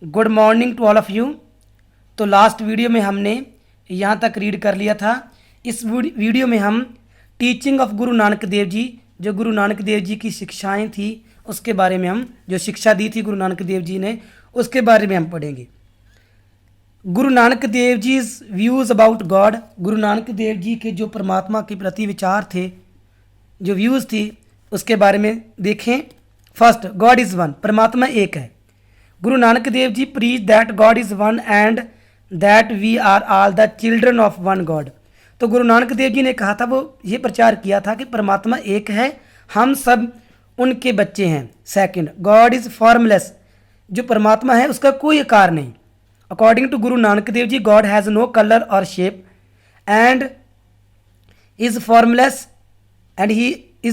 Good morning to all of you. तो last video में हमने यहाँ तक रीड कर लिया था। इस वीडियो में हम टीचिंग ऑफ गुरु नानक देव जी, जो गुरु नानक देव जी की शिक्षाएं थी उसके बारे में, हम जो शिक्षा दी थी गुरु नानक देव जी ने उसके बारे में हम पढ़ेंगे। गुरु नानक देव जी व्यूज़ अबाउट गॉड, गुरु नानक देव जी के जो परमात्मा के प्रति विचार थे, जो व्यूज़ थी उसके बारे में देखें। फर्स्ट, गॉड इज़ वन, परमात्मा एक है। Guru Nanak Dev ji preach that God is one and that we are all the children of one God. तो गुरु नानक देव जी ने कहा था, वो ये प्रचार किया था कि परमात्मा एक है, हम सब उनके बच्चे हैं। सेकंड, गॉड इज़ फॉर्मलेस, जो परमात्मा है उसका कोई आकार नहीं। According to Guru Nanak Dev ji, God has no colour और shape and is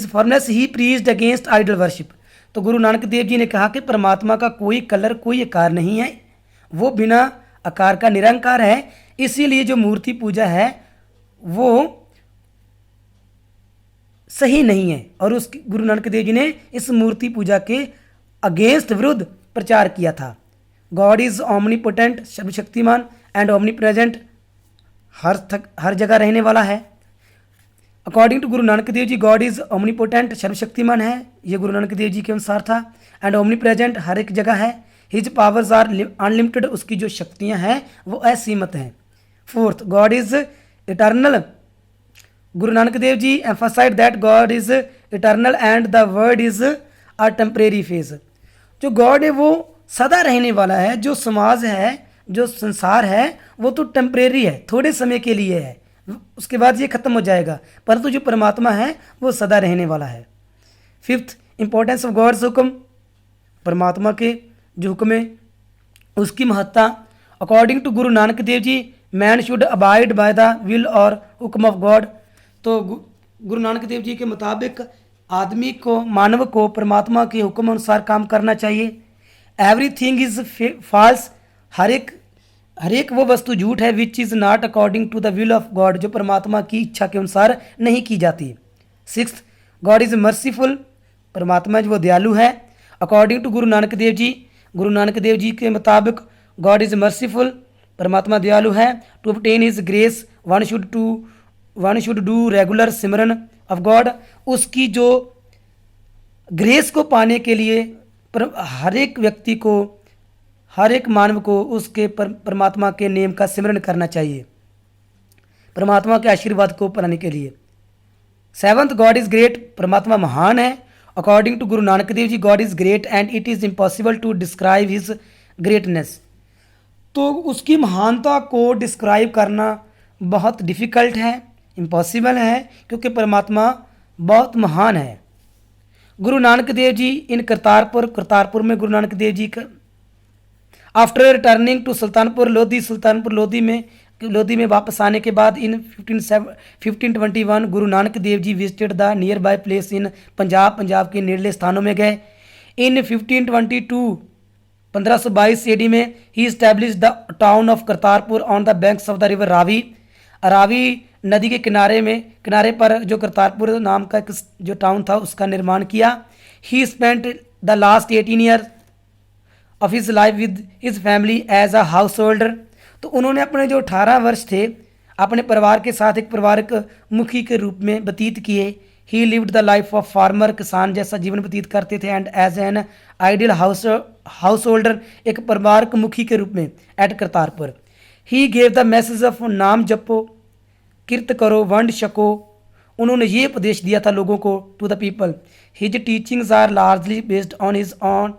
formless he preached against idol worship. तो गुरु नानक देव जी ने कहा कि परमात्मा का कोई कलर, कोई आकार नहीं है, वो बिना आकार का निरंकार है। इसीलिए जो मूर्ति पूजा है वो सही नहीं है, और उस गुरु नानक देव जी ने इस मूर्ति पूजा के अगेंस्ट, विरुद्ध प्रचार किया था। गॉड इज़ ओमनीपोटेंट, सर्वशक्तिमान, एंड ओमनी प्रेजेंट, हर जगह रहने वाला है। According to Guru Nanak Dev ji, God is omnipotent, सर्वशक्तिमान है, ये गुरु नानक देव जी के अनुसार था। एंड ओमनी प्रेजेंट, हर एक जगह है। हिज पावर्स आर अनलिमिटेड, उसकी जो शक्तियाँ हैं वो असीमित हैं। Fourth, God is eternal, Guru Nanak Dev ji emphasise that God is eternal and the word is a temporary phase. जो गॉड है वो सदा रहने वाला है, जो समाज है, जो संसार है वो तो टेम्परेरी है, थोड़े समय के लिए है, उसके बाद ये खत्म हो जाएगा, परंतु जो परमात्मा है वो सदा रहने वाला है। फिफ्थ, इंपॉर्टेंस ऑफ गॉड्स हुक्म, परमात्मा के जो हुक्म है उसकी महत्ता। According to Guru Nanak Dev ji, man should abide by the will और हुक्म ऑफ गॉड। तो गुरु नानक देव जी के मुताबिक आदमी को, मानव को परमात्मा के हुक्म अनुसार काम करना चाहिए। एवरीथिंग इज फॉल्स, हर एक वो वस्तु झूठ है which is not according to the will of God, जो परमात्मा की इच्छा के अनुसार नहीं की जाती। सिक्स्थ, गॉड इज़ मर्सीफुल, परमात्मा जो वो दयालु है। अकॉर्डिंग टू गुरु नानक देव जी, गुरु नानक देव जी के मुताबिक गॉड इज़ मर्सीफुल, परमात्मा दयालु है। To obtain his grace one should do regular simran of God, उसकी जो ग्रेस को पाने के लिए हर एक व्यक्ति को, हर एक मानव को उसके परमात्मा के नेम का सिमरन करना चाहिए, परमात्मा के आशीर्वाद को पाने के लिए। सेवंथ, गॉड इज़ ग्रेट, परमात्मा महान है। According to Guru Nanak Dev ji, God is great and it is impossible to describe his greatness. तो उसकी महानता को डिस्क्राइब करना बहुत डिफ़िकल्ट है, इम्पॉसिबल है, क्योंकि परमात्मा बहुत महान है। गुरु नानक देव जी इन करतारपुर में गुरु नानक देव जी का after returning to Sultanpur Lodhi में वापस आने के बाद in 1521 Guru Nanak Dev ji visited the nearby place in Punjab के नेड़ले स्थानों में गए। इन 1522 एडी में ही establish the town of Kartarpur on the banks of the river Ravi नदी के किनारे पर जो करतारपुर नाम का एक जो टाउन था उसका निर्माण किया। He spent the last 18 year of his life with his family as a householder. तो उन्होंने अपने जो 18 वर्ष थे अपने परिवार के साथ एक परिवारक मुखी के रूप में व्यतीत किए। He lived the life of farmer, किसान जैसा जीवन व्यतीत करते थे। And as an ideal householder, एक परिवारक मुखी के रूप में at Kartarpur. He gave the message of naam japo, किरत करो, वंड छको, उन्होंने ये उपदेश दिया था लोगों को, to the people. His teachings are largely based on his own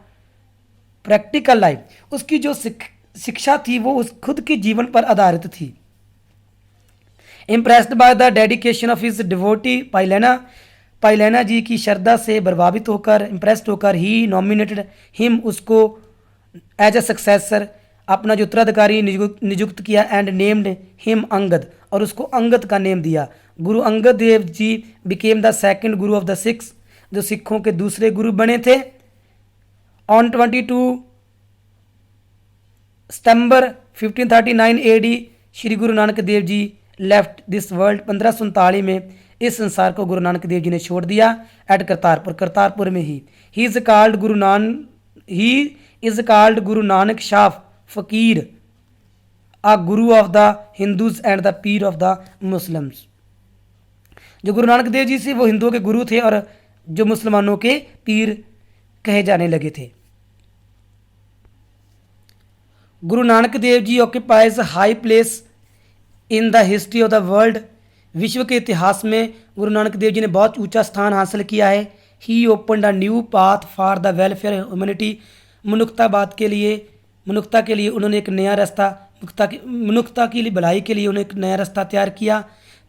practical life, उसकी जो शिक्षा थी वो उस खुद के जीवन पर आधारित थी। Impressed by the dedication of his devotee पाइलेना जी की श्रद्धा से प्रभावित होकर, इम्प्रेस्ड होकर, ही नॉमिनेटेड हिम, उसको एज अ सक्सेसर, अपना जो उत्तराधिकारी नियुक्त किया। एंड नेम्ड हिम अंगद, और उसको अंगद का नेम दिया। Guru Angad Dev ji became the second Guru of the six, जो सिखों के दूसरे गुरु बने थे। On 22 September 1539 AD Shri Guru Nanak Dev ji left this world, 1539 में इस संसार को गुरु नानक देव जी ने छोड़ दिया। एट करतारपुर में he is called he is called Guru Nanak Shah फकीर, अ गुरु of the Hindus and the Pir of the Muslims. जो गुरु नानक देव जी से वो हिंदुओं के गुरु थे और जो मुसलमानों के पीर कहे जाने लगे थे। Guru Nanak Dev ji occupies high place in the history of the world. विश्व के इतिहास में गुरु नानक देव जी ने बहुत ऊंचा स्थान हासिल किया है। He open a new path for the welfare humanity. मनुष्यता के लिए उन्होंने एक नया रास्ता, मनुष्यता की भलाई के लिए उन्होंने एक नया रास्ता तैयार किया।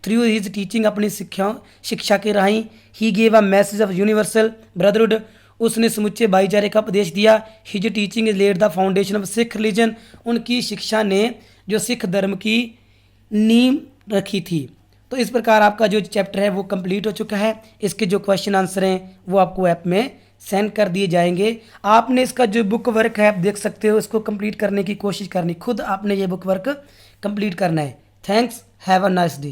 थ्रू हिज टीचिंग, अपनी शिक्षा के राही। He gave a message of universal brotherhood. उसने समुचे भाईचारे का उपदेश दिया। His teaching is laid the foundation of Sikh religion. उनकी शिक्षा ने जो सिख धर्म की नींव रखी थी। तो इस प्रकार आपका जो चैप्टर है वो कंप्लीट हो चुका है। इसके जो क्वेश्चन आंसर हैं वो आपको ऐप में सेंड कर दिए जाएंगे। आपने इसका जो बुक वर्क है आप देख सकते हो, इसको कंप्लीट करने की कोशिश करनी, खुद आपने ये बुक वर्क कंप्लीट करना है। Thanks, have a nice day.